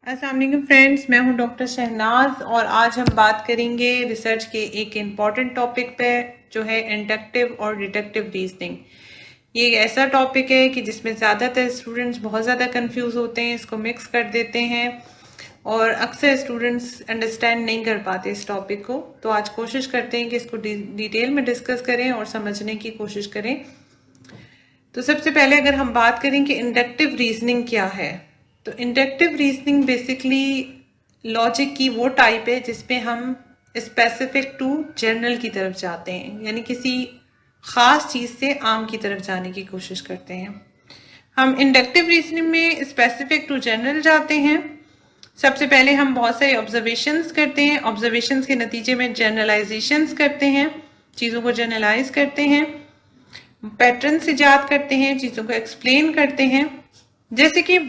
السلام علیکم فرینڈس، میں ہوں ڈاکٹر شہناز اور آج ہم بات کریں گے ریسرچ کے ایک امپورٹنٹ ٹاپک پہ جو ہے انڈکٹیو اور ڈیڈکٹیو ریزننگ۔ یہ ایک ایسا ٹاپک ہے کہ جس میں زیادہ تر اسٹوڈنٹس بہت زیادہ کنفیوز ہوتے ہیں، اس کو مکس کر دیتے ہیں اور اکثر اسٹوڈنٹس انڈرسٹینڈ نہیں کر پاتے اس ٹاپک کو۔ تو آج کوشش کرتے ہیں کہ اس کو ڈیٹیل میں ڈسکس کریں اور سمجھنے کی کوشش کریں۔ تو سب سے پہلے اگر ہم بات کریں کہ انڈکٹیو ریزننگ کیا ہے، تو انڈکٹیو ریزننگ بیسکلی لاجک کی وہ ٹائپ ہے جس پہ ہم اسپیسیفک ٹو جنرل کی طرف جاتے ہیں، یعنی کسی خاص چیز سے عام کی طرف جانے کی کوشش کرتے ہیں۔ ہم انڈکٹیو ریزننگ میں اسپیسیفک ٹو جنرل جاتے ہیں۔ سب سے پہلے ہم بہت سارے آبزرویشنز کرتے ہیں، آبزرویشنز کے نتیجے میں جنرلائزیشنز کرتے ہیں، چیزوں کو جنرلائز کرتے ہیں، پیٹرنس ایجاد کرتے ہیں، چیزوں کو ایکسپلین کرتے ہیں۔ جیسے کہ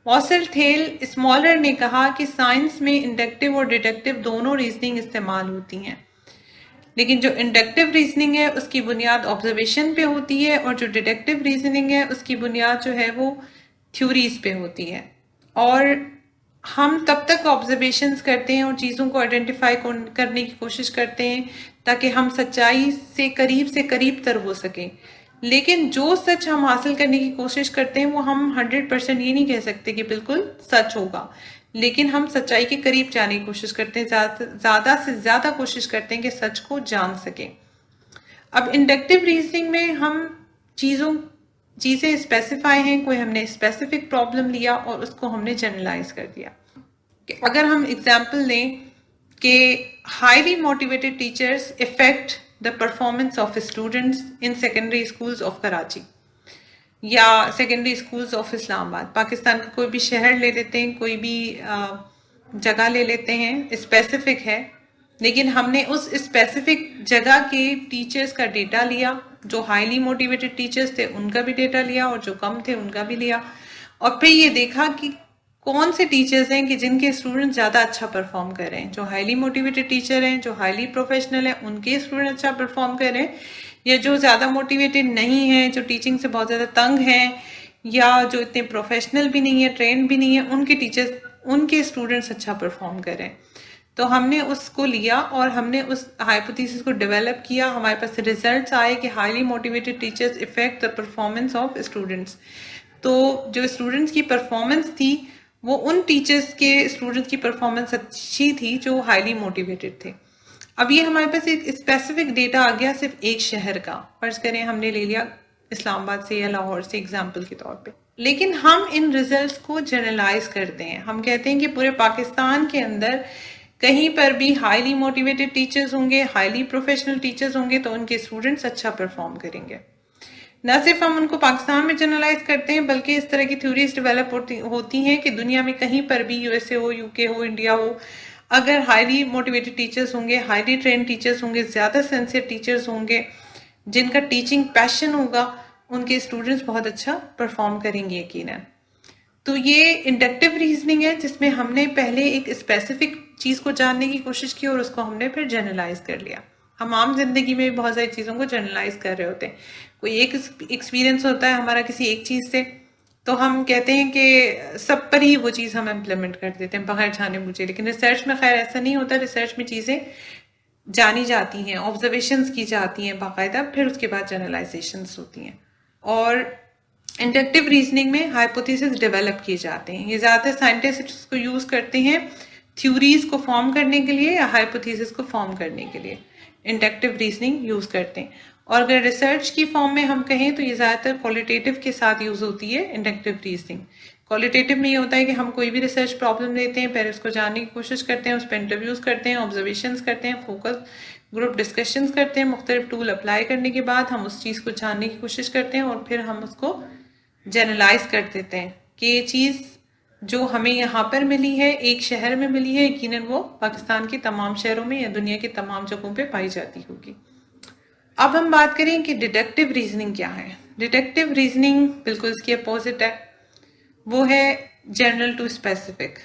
واسل تھیل اسمالر نے کہا کہ سائنس میں انڈکٹیو اور ڈیڈکٹیو دونوں ریزننگ استعمال ہوتی ہیں، لیکن جو انڈکٹیو ریزننگ ہے اس کی بنیاد آبزرویشن پہ ہوتی ہے اور جو ڈیڈکٹیو ریزننگ ہے اس کی بنیاد جو ہے وہ تھیوریز پہ ہوتی ہے۔ اور ہم تب تک آبزرویشنز کرتے ہیں اور چیزوں کو آئیڈینٹیفائی کرنے کی کوشش کرتے ہیں تاکہ ہم سچائی سے قریب تر ہو سکیں، لیکن جو سچ ہم حاصل کرنے کی کوشش کرتے ہیں وہ ہم 100% یہ نہیں کہہ سکتے کہ بالکل سچ ہوگا، لیکن ہم سچائی کے قریب جانے کی کوشش کرتے ہیں، زیادہ سے زیادہ کوشش کرتے ہیں کہ سچ کو جان سکیں۔ اب انڈکٹیو ریزننگ میں ہم چیزیں اسپیسیفائی ہیں، کوئی ہم نے اسپیسیفک پرابلم لیا اور اس کو ہم نے جنرلائز کر دیا۔ کہ اگر ہم اگزامپل لیں کہ highly motivated teachers effect the performance of students in secondary schools of Karachi یا سیکنڈری اسکولز آف اسلام آباد، پاکستان کا کوئی بھی شہر لے لیتے ہیں، کوئی بھی جگہ لے لیتے ہیں، اسپیسیفک ہے، لیکن ہم نے اس اسپیسیفک جگہ کے ٹیچرز کا ڈیٹا لیا، جو ہائیلی موٹیویٹڈ ٹیچرز تھے ان کا بھی ڈیٹا لیا اور جو کم تھے ان کا بھی لیا، اور پھر یہ دیکھا کہ کون سے ٹیچرز ہیں کہ جن کے اسٹوڈنٹ زیادہ اچھا پرفارم کر رہے ہیں، جو ہائیلی موٹیویٹڈ ٹیچر ہیں، جو ہائیلی پروفیشنل ہیں، ان کے اسٹوڈنٹ اچھا پرفارم کر رہے ہیں، یا جو زیادہ موٹیویٹڈ نہیں ہیں، جو ٹیچنگ سے بہت زیادہ تنگ ہیں، یا جو اتنے پروفیشنل بھی نہیں ہیں، ٹرینڈ بھی نہیں ہیں، ان کے ٹیچرز، ان کے اسٹوڈنٹس اچھا پرفارم کر رہے ہیں۔ تو ہم نے اس کو لیا اور ہم نے اس ہائپوتھیسس کو ڈیولپ کیا، ہمارے پاس ریزلٹس آئے کہ highly motivated teachers effect the performance of students. تو جو اسٹوڈنٹس کی پرفارمنس تھی وہ ان ٹیچرز کے اسٹوڈنٹس کی پرفارمنس اچھی تھی جو ہائیلی موٹیویٹڈ تھے۔ اب یہ ہمارے پاس ایک اسپیسیفک ڈیٹا آ گیا صرف ایک شہر کا، فرض کریں ہم نے لے لیا اسلام آباد سے یا لاہور سے ایگزامپل کے طور پہ، لیکن ہم ان ریزلٹس کو جنرلائز کرتے ہیں۔ ہم کہتے ہیں کہ پورے پاکستان کے اندر کہیں پر بھی ہائیلی موٹیویٹڈ ٹیچرز ہوں گے، ہائیلی پروفیشنل ٹیچرز ہوں گے تو ان کے اسٹوڈنٹس اچھا پرفارم کریں گے۔ نہ صرف ہم ان کو پاکستان میں جنرلائز کرتے ہیں بلکہ اس طرح کی تھیوریز ڈیولپ ہوتی ہیں کہ دنیا میں کہیں پر بھی، U S A who, you کے ہو، انڈیا ہو، اگر ہائیلی موٹیویٹڈ ٹیچرز ہوں گے، ہائیلی ٹرینڈ ٹیچرز ہوں گے، زیادہ سینسیئر ٹیچرز ہوں گے، جن کا ٹیچنگ پیشن ہوگا، ان کے اسٹوڈنٹس بہت اچھا پرفارم کریں گے یقیناً۔ تو یہ انڈکٹیو ریزننگ ہے جس میں ہم نے پہلے ایک اسپیسیفک چیز کو جاننے کی کوشش کی اور اس کو ہم نے پھر جنرلائز کر لیا۔ ہم عام زندگی میں بہت ساری چیزوں کو جنرلائز کر رہے ہوتے ہیں، کوئی ایک ایکسپیرینس ہوتا ہے ہمارا کسی ایک چیز سے، تو ہم کہتے ہیں کہ سب پر ہی وہ چیز ہم امپلیمنٹ کر دیتے ہیں بغیر جانے بوجھے، لیکن ریسرچ میں خیر ایسا نہیں ہوتا۔ ریسرچ میں چیزیں جانی جاتی ہیں، آبزرویشنز کی جاتی ہیں باقاعدہ، پھر اس کے بعد جنرلائزیشنز ہوتی ہیں۔ اور انڈکٹیو ریزننگ میں ہائپوتھیسس ڈیولپ کیے جاتے ہیں، یہ زیادہ تر سائنٹسٹ اس کو یوز کرتے ہیں تھیوریز کو فارم کرنے کے لیے یا ہائپوتھیسس کو فارم کرنے کے لیے انڈکٹیو ریزننگ یوز کرتے ہیں۔ اور اگر ریسرچ کی فارم میں ہم کہیں تو یہ زیادہ تر کولیٹیٹیو کے ساتھ یوز ہوتی ہے انڈکٹیو ریزننگ۔ کولیٹیٹیو میں یہ ہوتا ہے کہ ہم کوئی بھی ریسرچ پرابلم لیتے ہیں، پہلے اس کو جاننے کی کوشش کرتے ہیں، اس پہ انٹرویوز کرتے ہیں، آبزرویشنز کرتے ہیں، فوکس گروپ ڈسکشنز کرتے ہیں، مختلف ٹول اپلائی کرنے کے بعد ہم اس چیز کو جاننے کی کوشش کرتے ہیں اور پھر ہم اس کو جنرلائز کر دیتے ہیں کہ یہ چیز جو ہمیں یہاں پر ملی ہے، ایک شہر میں ملی ہے، یقیناً وہ پاکستان کے تمام شہروں میں یا دنیا کے تمام جگہوں پہ پائی جاتی ہوگی۔ اب ہم بات کریں کہ ڈیڈکٹیو ریزننگ کیا ہے۔ ڈیڈکٹیو ریزننگ بالکل اس کی اپوزٹ ہے، وہ ہے جنرل ٹو اسپیسیفک،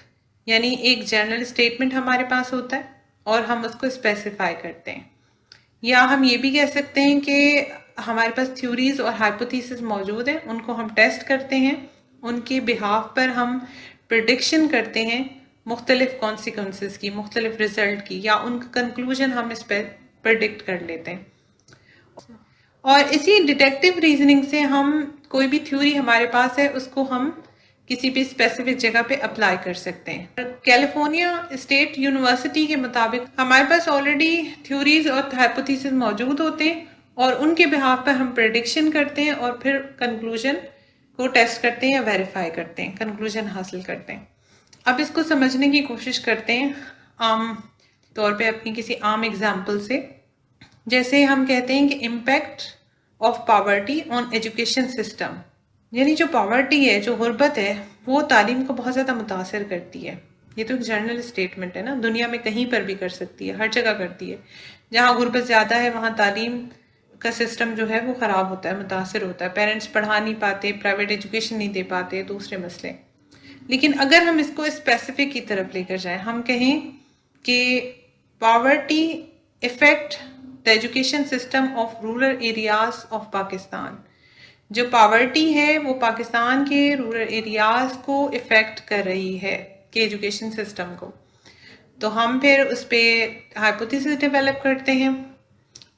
یعنی ایک جنرل اسٹیٹمنٹ ہمارے پاس ہوتا ہے اور ہم اس کو اسپیسیفائی کرتے ہیں، یا ہم یہ بھی کہہ سکتے ہیں کہ ہمارے پاس تھیوریز اور ہائپوتھیسز موجود ہیں، ان کو ہم ٹیسٹ کرتے ہیں، ان کے بہاف پر ہم پریڈکشن کرتے ہیں مختلف کانسیکوینسز کی، مختلف رزلٹ کی، یا ان کا کنکلوژن ہم اس پہ پرڈکٹ کر لیتے ہیں. اور اسی ڈیٹیکٹیو ریزننگ سے ہم کوئی بھی تھیوری ہمارے پاس ہے اس کو ہم کسی بھی اسپیسیفک جگہ پہ اپلائی کر سکتے ہیں. کیلیفورنیا اسٹیٹ یونیورسٹی کے مطابق ہمارے پاس آلریڈی تھیوریز اور ہائپوتھیسز موجود ہوتے ہیں اور ان کے بہاف پہ ہم پریڈکشن کرتے ہیں اور پھر کنکلوژن کو ٹیسٹ کرتے ہیں یا ویریفائی کرتے ہیں، کنکلوژن حاصل کرتے ہیں. اب اس کو سمجھنے کی کوشش کرتے ہیں عام طور پہ اپنی کسی عام اگزامپل سے. جیسے ہم کہتے ہیں کہ impact of poverty on education system, یعنی جو پاورٹی ہے، جو غربت ہے، وہ تعلیم کو بہت زیادہ متاثر کرتی ہے. یہ تو ایک جنرل اسٹیٹمنٹ ہے نا، دنیا میں کہیں پر بھی کر سکتی ہے، ہر جگہ کرتی ہے. جہاں غربت زیادہ ہے وہاں تعلیم کا سسٹم جو ہے وہ خراب ہوتا ہے، متاثر ہوتا ہے، پیرنٹس پڑھا نہیں پاتے، پرائیویٹ ایجوکیشن نہیں دے پاتے، دوسرے مسئلے. لیکن اگر ہم اس کو اسپیسیفک کی طرف لے کر جائیں، ہم کہیں کہ poverty effect the education system of rural areas of Pakistan, جو پاورٹی ہے وہ پاکستان کے رورل ایریاز کو افیکٹ کر رہی ہے کہ ایجوکیشن سسٹم کو. تو ہم پھر اس پہ ہائپوتھیسس ڈیولپ کرتے ہیں.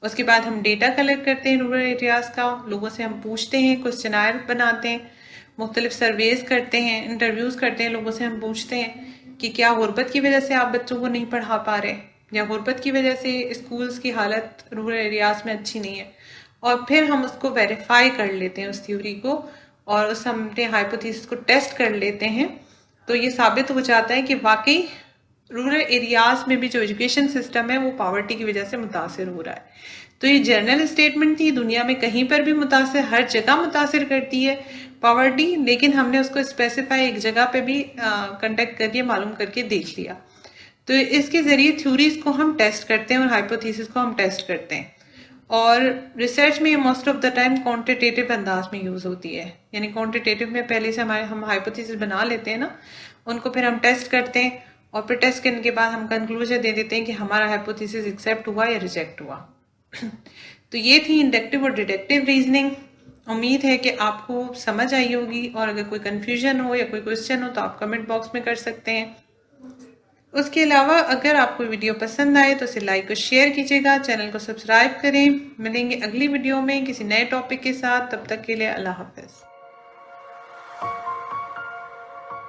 اس کے بعد ہم ڈیٹا کلیکٹ کرتے ہیں رورل ایریاز کا، لوگوں سے ہم پوچھتے ہیں، کوسچنائر بناتے ہیں، مختلف سرویز کرتے ہیں، انٹرویوز کرتے ہیں، لوگوں سے ہم پوچھتے ہیں کہ کیا غربت کی وجہ سے آپ بچوں کو نہیں پڑھا پا رہے، یا غربت کی وجہ سے اسکولز کی حالت رورل ایریاز میں اچھی نہیں ہے. اور پھر ہم اس کو ویریفائی کر لیتے ہیں، اس تھیوری کو، اور اس ہم اپنے ہائپوتھیسس کو ٹیسٹ کر لیتے ہیں. تو یہ ثابت ہو جاتا ہے کہ واقعی رورل ایریاز میں بھی جو ایجوکیشن سسٹم ہے وہ پاورٹی کی وجہ سے متاثر ہو رہا ہے. تو یہ جنرل اسٹیٹمنٹ تھی، دنیا میں کہیں پر بھی متاثر، ہر جگہ متاثر کرتی ہے پاورٹی، لیکن ہم نے اس کو اسپیسیفائی ایک جگہ پہ بھی کنڈکٹ کر کے معلوم کر کے دیکھ لیا. تو اس کے ذریعے تھیوریز کو ہم ٹیسٹ کرتے ہیں اور ہائپوتھیسس کو ہم ٹیسٹ کرتے ہیں. اور ریسرچ میں most of the time quantitative انداز میں یوز ہوتی ہے، یعنی کوانٹیٹیو میں پہلے سے ہم ہائپوتھیسس بنا لیتے ہیں نا، ان کو پھر ہم ٹیسٹ کرتے ہیں اور پھر ٹیسٹ کرنے کے بعد ہم کنکلوژن دے دیتے ہیں کہ ہمارا ہائپوتھیسس ایکسیپٹ ہوا یا ریجیکٹ ہوا. تو یہ تھی انڈکٹیو اور ڈیڈکٹیو ریزننگ. امید ہے کہ آپ کو سمجھ آئی ہوگی، اور اگر کوئی کنفیوژن ہو یا کوئی کوشچن ہو تو آپ کمنٹ باکس میں کر سکتے ہیں. اس کے علاوہ اگر آپ کو ویڈیو پسند آئے تو اسے لائک اور شیئر کیجیے گا، چینل کو سبسکرائب کریں. ملیں گے اگلی ویڈیو میں کسی نئے ٹاپک کے ساتھ، تب تک کے لیے اللہ حافظ.